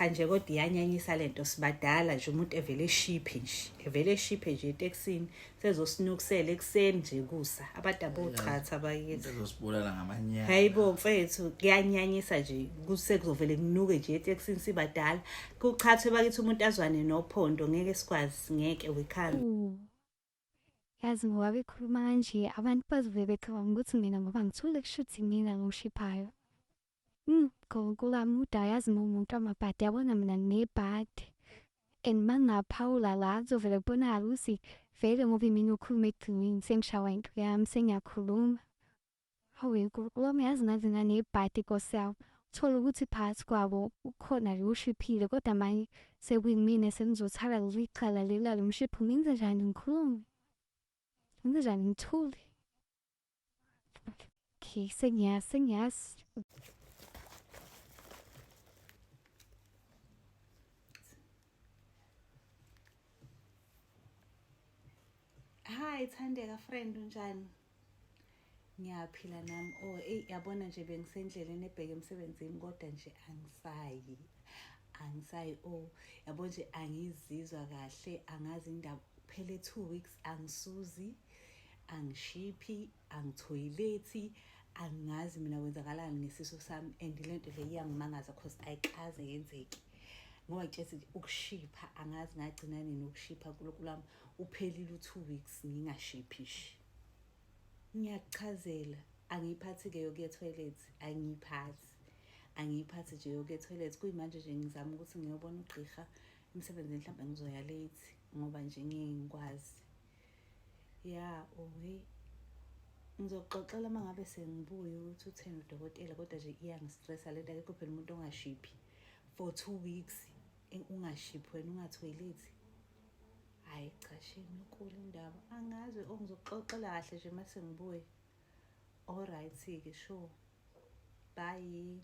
cha nje kodwa iyanyanyisa lento sibadala nje umuntu evele eshiphe nje eTexini sezosinukisela ekseni nje kusa abantu abochatha bayithi sizosibulala ngamanyama. hayibo mfethu kuyanyanyisa nje kuzovele kunuke nje eTexini sibadala kuchathwe bakithi umuntu azwane nophondo ngeke sikwazi ngeke wekhanda. Yazi ngoba bekhuluma kanje abantu bazove becabanga ukuthi mina ngoba ngithule kushuthi mina ngoshiphayo. Kulamuda yazi umuntu amabhadi yabona mina nebhadi. And mangaphawula la kuzovele kubonakala ukuthi vele ngoba mina ukhuluma ekugcineni sengishawa into yami sengiyakhuluma. Hawe uNkulunkulu yazi nathi nanebhadi Nkosi yami. Uthola ukuthi phakathi kwabo ukhona nje ushiphile kodwa manje sekuyimina sengizothaka leli cala lela lomshipho ngenze njani ngikhulume. Ngenze njani ngithule. Okay, sengiyazi. Hi Thandeka friend unjani? Ngiyaphila nami. Yabona nje bengisendleleni ebheke emsebenzini kodwa nje angisayi yabo nje angizizwa kahle angazi indaba phele 2 weeks angisuzi angishiphi angithoyilethi angazi mina kwenzakalani ngesiso sami and lento le iyangimangaza because ayikaze yenzeke ngoba nje ukushipha angazi ngagcina nini ukushipha kulami uphelile 2 weeks ngingashiphishi. Ngiyachazela angiphathi ke yokuya toilet angiphathi nje yokuya toilet kuyimanje nje ngizama ukuthi ngiyobona ugqirha emsebenzini mhlawumbe ngizoya late ngoba nje ngingikwazi ngizoxoxela mangabe sengibuye ukuthi uthena udokotela kodwa nje iyangistressa lento akekho phela umuntu ongashiphi for 2 weeks ungashiphi wena ungathoyilethi. Hayi cha shame inkulu indaba angazi ngizoxoxela kahle nje mase ngibuye. All right ke sure bye.